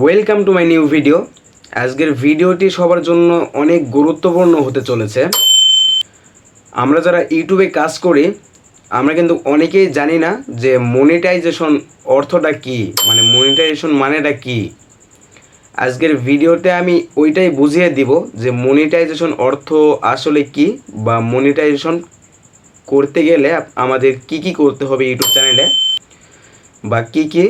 Welcome to my new video. আজকের ভিডিওটি সবার জন্য অনেক গুরুত্বপূর্ণ হতে চলেছে। আমরা যারা ইউটিউবে কাজ করি আমরা কিন্তু অনেকেই জানি না যে মনিটাইজেশন অর্থটা কী, মানে মনিটাইজেশন মানেটা কী। আজকের ভিডিওতে আমি ওইটাই বুঝিয়ে দিব যে মনিটাইজেশন অর্থ আসলে কী, বা মনিটাইজেশন করতে গেলে আমাদের কি কি করতে হবে ইউটিউব চ্যানেলে, বা কি কি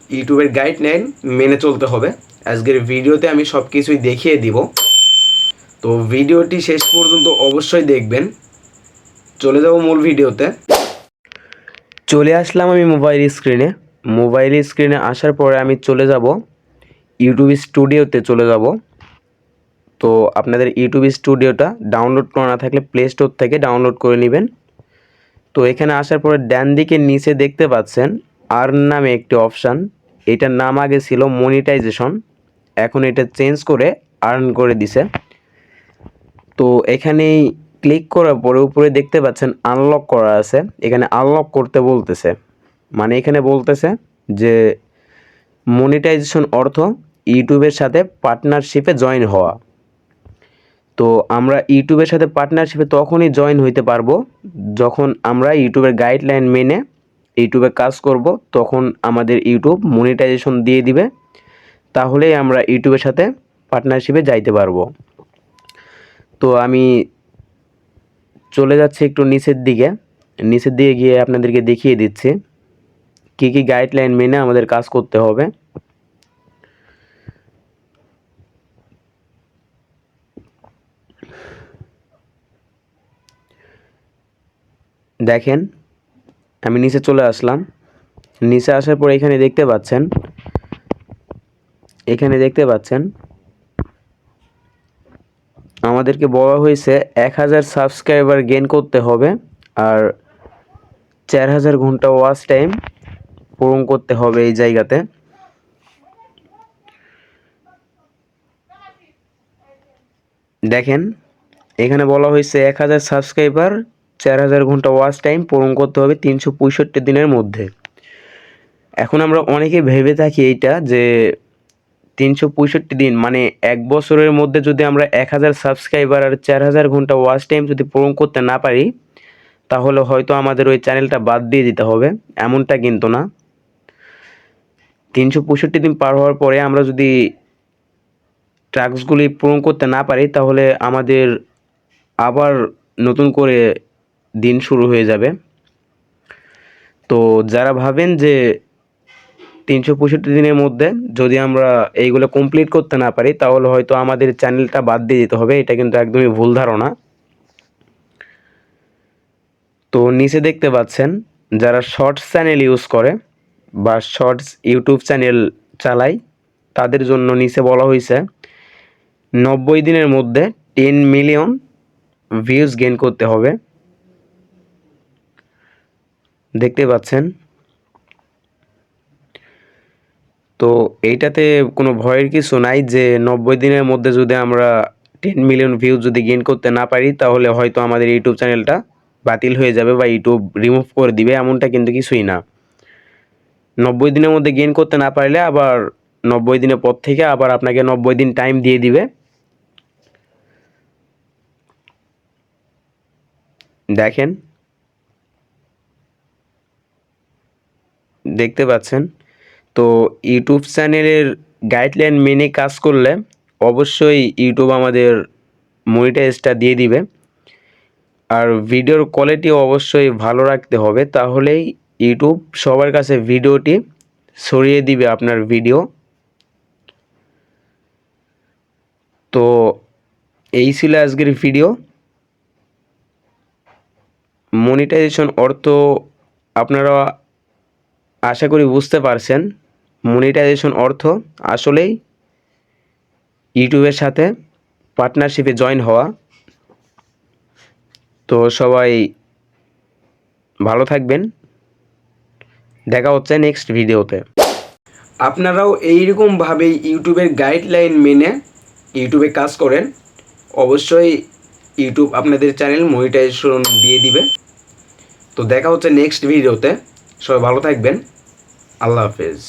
ইউটিউবের গাইডলাইন মেনে চলতে হবে। আজকের ভিডিওতে আমি সব কিছুই দেখিয়ে দিব, তো ভিডিওটি শেষ পর্যন্ত অবশ্যই দেখবেন। চলে যাব মূল ভিডিওতে। চলে আসলাম আমি মোবাইল স্ক্রিনে আসার পরে আমি চলে যাব ইউটিউব স্টুডিওতে চলে যাব। তো আপনাদের ইউটিউব স্টুডিওটা ডাউনলোড করা না থাকলে প্লে স্টোর থেকে ডাউনলোড করে নেবেন। তো এখানে আসার পরে ডান দিকে নিচে দেখতে পাচ্ছেন আর্ন নামে একটি অপশান। এটার নাম আগে ছিল মনিটাইজেশন, এখন এটা চেঞ্জ করে আর্ন করে দিছে। তো এখানেই ক্লিক করার পরে উপরে দেখতে পাচ্ছেন আনলক করা আছে, এখানে আনলক করতে বলতেছে। মানে এখানে বলতেছে যে মনিটাইজেশন অর্থ ইউটিউবের সাথে পার্টনারশিপে জয়েন হওয়া। তো আমরা ইউটিউবের সাথে পার্টনারশিপে তখনই জয়েন হইতে পারবো যখন আমরা ইউটিউবের গাইডলাইন মেনে ইউটিউবে কাজ করব, তখন আমাদের ইউটিউব মনিটাইজেশন দিয়ে দিবে, তাহলেই আমরা ইউটিউবের সাথে পার্টনারশিপে যাইতে পারবো। তো আমি চলে যাচ্ছি একটু নিচের দিকে গিয়ে আপনাদেরকে দেখিয়ে দিচ্ছি কি কি গাইডলাইন মেনে আমাদের কাজ করতে হবে। দেখেন আমি নিচে চলে আসলাম। নিচে আসার পর এখানে দেখতে পাচ্ছেন আমাদেরকে বলা হয়েছে 1000 সাবস্ক্রাইবার গেইন করতে হবে আর 4000 ঘন্টা ওয়াচ টাইম পূরণ করতে হবে এই জায়গাতে। দেখেন এখানে বলা হয়েছে 1000 সাবস্ক্রাইবার 4000 ঘন্টা ওয়াচ টাইম পূরণ করতে হবে 365 দিনের মধ্যে। এখন আমরা অনেকে ভেবে থাকি এইটা যে 365 দিন মানে এক বছরের মধ্যে যদি আমরা 1000 সাবস্ক্রাইবার আর 4000 ঘন্টা ওয়াচ টাইম যদি পূরণ করতে না পারি তাহলে হয়তো আমাদের ওই চ্যানেলটা বাদ দিয়ে দিতে হবে। এমনটা কিন্তু না। 365 দিন পার হওয়ার পরে আমরা যদি টাস্কগুলি পূরণ করতে না পারি তাহলে আমাদের আবার নতুন করে দিন শুরু হয়ে যাবে। তো যারা ভাবেন যে 365 দিনের মধ্যে যদি আমরা এইগুলো কমপ্লিট করতে না পারি তাহলে হয়তো আমাদের চ্যানেলটা বাদ দিয়ে দিতে হবে, এটা কিন্তু একদমই ভুল ধারণা। তো নিচে দেখতে পাচ্ছেন যারা শর্টস চ্যানেল ইউজ করে বা শর্টস ইউটিউব চ্যানেল চালায় তাদের জন্য নিচে বলা হয়েছে 90 দিনের মধ্যে 10 মিলিয়ন ভিউজ গেইন করতে হবে। দেখতে পাচ্ছেন। তো এইটাতে কোনো ভয়ের কিছু নাই যে 90 দিনের মধ্যে যদি আমরা 10 মিলিয়ন ভিউজ যদি গেইন করতে না পারি তাহলে হয়তো আমাদের ইউটিউব চ্যানেলটা বাতিল হয়ে যাবে বা ইউটিউব রিমুভ করে দিবে, এমনটা কিন্তু কিছুই না। 90 দিনের মধ্যে গেইন করতে না পারলে আবার 90 দিনের পর থেকে আবার আপনাকে 90 দিন টাইম দিয়ে দিবে। দেখেন দেখতে পাচ্ছেন। তো ইউটিউব চ্যানেলের গাইডলাইন মেনে কাজ করলে অবশ্যই ইউটিউব আমাদের মনিটাইজটা দিয়ে দিবে। আর ভিডিওর কোয়ালিটি অবশ্যই ভালো রাখতে হবে, তাহলেই ইউটিউব সবার কাছে ভিডিওটি ছড়িয়ে দিবে আপনার ভিডিও। তো এই ছিল আজকের ভিডিও। মনিটাইজেশন অর্থ আপনারা আশা করি বুঝতে পারছেন। মনিটাইজেশন অর্থ আসলেই ইউটিউবের সাথে পার্টনারশিপে জয়েন হওয়া। তো সবাই ভালো থাকবেন, দেখা হচ্ছে নেক্সট ভিডিওতে। আপনারাও এইরকমভাবেই ইউটিউবের গাইডলাইন মেনে ইউটিউবে কাজ করেন, অবশ্যই ইউটিউব আপনাদের চ্যানেল মনিটাইজেশন দিয়ে দিবে। তো দেখা হচ্ছে নেক্সট ভিডিওতে, সবাই ভালো থাকবেন, আল্লাহ হাফেজ।